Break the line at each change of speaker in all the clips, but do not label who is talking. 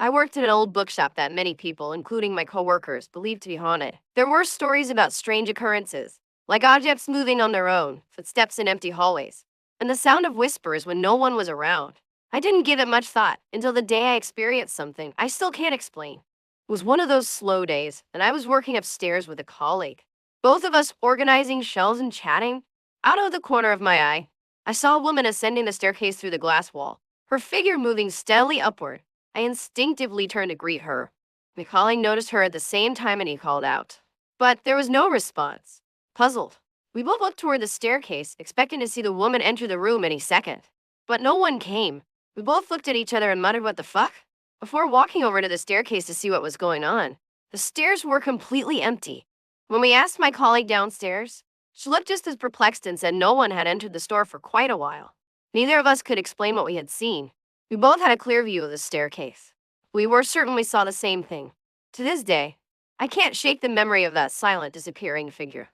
I worked at an old bookshop that many people, including my coworkers, believed to be haunted. There were stories about strange occurrences, like objects moving on their own, footsteps in empty hallways, and the sound of whispers when no one was around. I didn't give it much thought until the day I experienced something I still can't explain. It was one of those slow days, and I was working upstairs with a colleague. Both of us organizing shelves and chatting. Out of the corner of my eye, I saw a woman ascending the staircase through the glass wall, her figure moving steadily upward. I instinctively turned to greet her. My colleague noticed her at the same time and he called out. But there was no response. Puzzled, we both looked toward the staircase, expecting to see the woman enter the room any second. But no one came. We both looked at each other and muttered, "What the fuck?" before walking over to the staircase to see what was going on. The stairs were completely empty. When we asked my colleague downstairs, she looked just as perplexed and said no one had entered the store for quite a while. Neither of us could explain what we had seen. We both had a clear view of the staircase. We were certain we saw the same thing. To this day, I can't shake the memory of that silent, disappearing figure.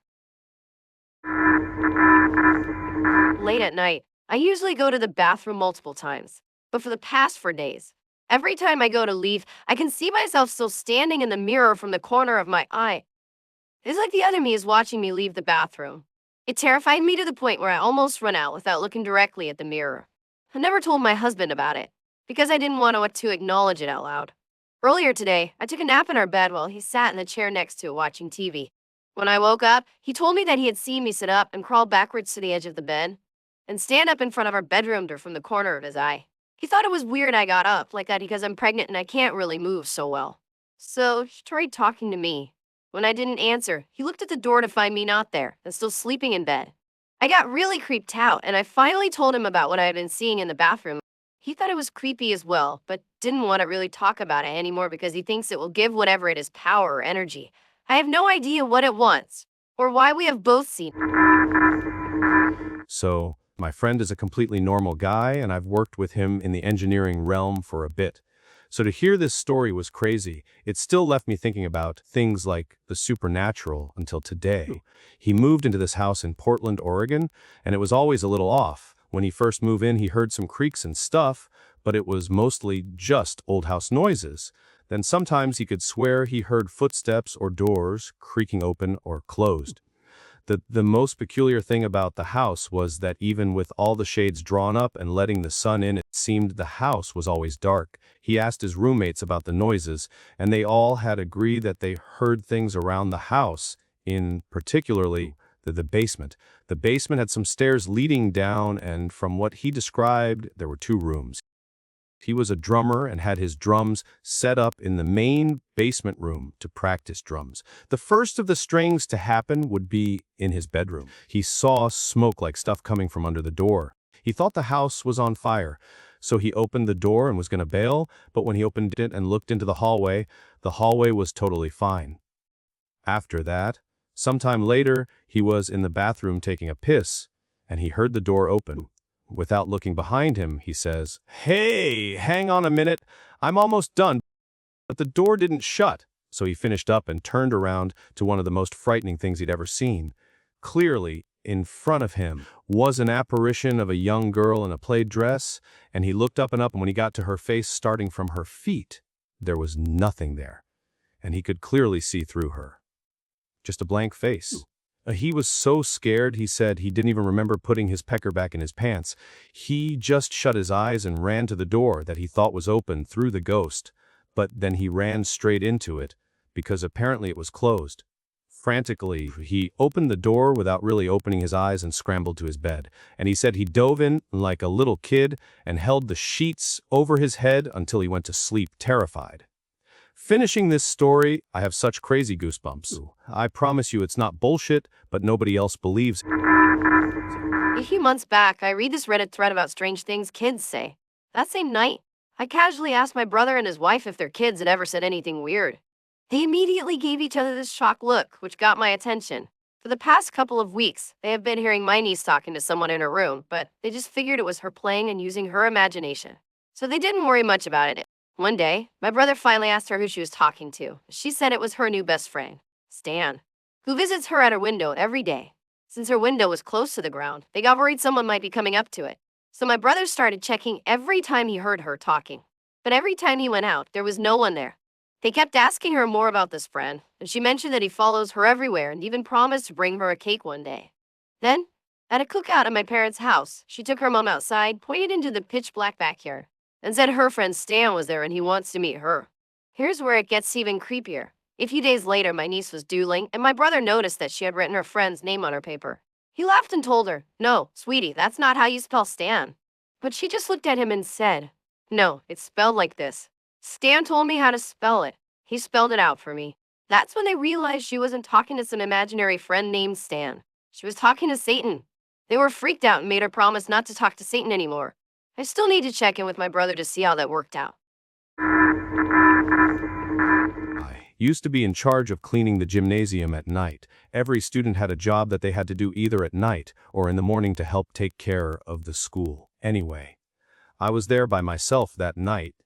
Late at night, I usually go to the bathroom multiple times, but for the past 4 days, every time I go to leave, I can see myself still standing in the mirror from the corner of my eye. It's like the other me is watching me leave the bathroom. It terrified me to the point where I almost run out without looking directly at the mirror. I never told my husband about it, because I didn't want to acknowledge it out loud. Earlier today, I took a nap in our bed while he sat in the chair next to it watching TV. When I woke up, he told me that he had seen me sit up and crawl backwards to the edge of the bed and stand up in front of our bedroom door from the corner of his eye. He thought it was weird I got up like that because I'm pregnant and I can't really move so well. So he tried talking to me. When I didn't answer, he looked at the door to find me not there and still sleeping in bed. I got really creeped out, and I finally told him about what I had been seeing in the bathroom. He thought it was creepy as well, but didn't want to really talk about it anymore because he thinks it will give whatever it is power or energy. I have no idea what it wants, or why we have both seen it.
So, my friend is a completely normal guy, and I've worked with him in the engineering realm for a bit. So to hear this story was crazy. It still left me thinking about things like the supernatural until today. He moved into this house in Portland, Oregon, and it was always a little off. When he first moved in, he heard some creaks and stuff, but it was mostly just old house noises. Then sometimes he could swear he heard footsteps or doors creaking open or closed. The most peculiar thing about the house was that even with all the shades drawn up and letting the sun in, it seemed the house was always dark. He asked his roommates about the noises, and they all had agreed that they heard things around the house, in particularly the basement. The basement had some stairs leading down, and from what he described, there were 2 rooms. He was a drummer and had his drums set up in the main basement room to practice drums. The first of the strings to happen would be in his bedroom. He saw smoke like stuff coming from under the door. He thought the house was on fire, so he opened the door and was going to bail, but when he opened it and looked into the hallway was totally fine. After that, sometime later, he was in the bathroom taking a piss, and he heard the door open. Without looking behind him, he says, "Hey, hang on a minute. I'm almost done." But the door didn't shut, so he finished up and turned around to one of the most frightening things he'd ever seen. Clearly, in front of him was an apparition of a young girl in a plaid dress, and he looked up, and when he got to her face starting from her feet, there was nothing there, and he could clearly see through her. Just a blank face. He was so scared, he said he didn't even remember putting his pecker back in his pants. He just shut his eyes and ran to the door that he thought was open through the ghost, but then he ran straight into it because apparently it was closed. Frantically, he opened the door without really opening his eyes and scrambled to his bed. And he said he dove in like a little kid and held the sheets over his head until he went to sleep, terrified. Finishing this story, I have such crazy goosebumps. I promise you it's not bullshit, but nobody else believes.
A few months back, I read this Reddit thread about strange things kids say. That same night, I casually asked my brother and his wife if their kids had ever said anything weird. They immediately gave each other this shocked look, which got my attention. For the past couple of weeks, they have been hearing my niece talking to someone in her room, but they just figured it was her playing and using her imagination. So they didn't worry much about it. One day, my brother finally asked her who she was talking to. She said it was her new best friend, Stan, who visits her at her window every day. Since her window was close to the ground, they got worried someone might be coming up to it. So my brother started checking every time he heard her talking. But every time he went out, there was no one there. They kept asking her more about this friend, and she mentioned that he follows her everywhere and even promised to bring her a cake one day. Then, at a cookout at my parents' house, she took her mom outside, pointed into the pitch black backyard, and said her friend Stan was there and he wants to meet her. Here's where it gets even creepier. A few days later, my niece was dueling, and my brother noticed that she had written her friend's name on her paper. He laughed and told her, "No, sweetie, that's not how you spell Stan." But she just looked at him and said, "No, it's spelled like this. Stan told me how to spell it. He spelled it out for me." That's when they realized she wasn't talking to some imaginary friend named Stan. She was talking to Satan. They were freaked out and made her promise not to talk to Satan anymore. I still need to check in with my brother to see how that worked out.
I used to be in charge of cleaning the gymnasium at night. Every student had a job that they had to do either at night or in the morning to help take care of the school. Anyway, I was there by myself that night,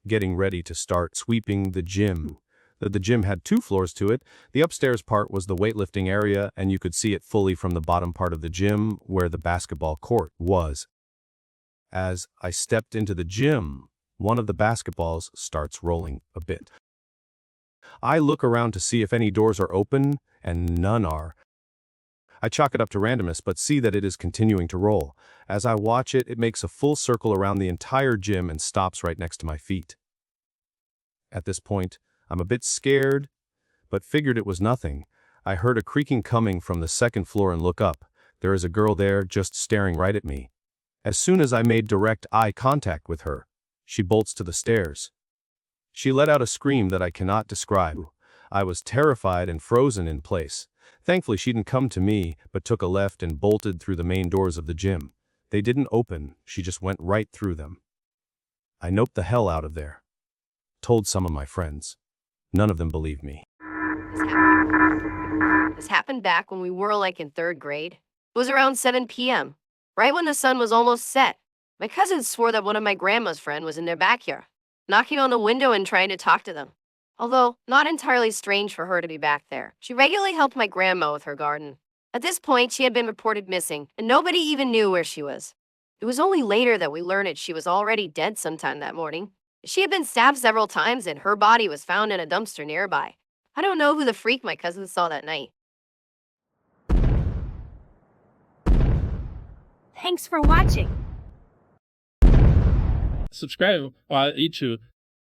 getting ready to start sweeping the gym. The gym had 2 floors to it. The upstairs part was the weightlifting area, and you could see it fully from the bottom part of the gym where the basketball court was. As I stepped into the gym, one of the basketballs starts rolling a bit. I look around to see if any doors are open, and none are. I chalk it up to randomness, but see that it is continuing to roll. As I watch it, it makes a full circle around the entire gym and stops right next to my feet. At this point, I'm a bit scared, but figured it was nothing. I heard a creaking coming from the 2nd floor and look up. There is a girl there just staring right at me. As soon as I made direct eye contact with her, she bolts to the stairs. She let out a scream that I cannot describe. I was terrified and frozen in place. Thankfully, she didn't come to me, but took a left and bolted through the main doors of the gym. They didn't open, she just went right through them. I noped the hell out of there. Told some of my friends. None of them believed me.
This happened back when we were like in 3rd grade. It was around 7 p.m., right when the sun was almost set. My cousins swore that one of my grandma's friends was in their backyard, knocking on the window and trying to talk to them. Although not entirely strange for her to be back there, she regularly helped my grandma with her garden. At this point, she had been reported missing, and nobody even knew where she was. It was only later that we learned that she was already dead sometime that morning. She had been stabbed several times, and her body was found in a dumpster nearby. I don't know who the freak my cousins saw that night.
Thanks for watching.
Subscribe 我要一直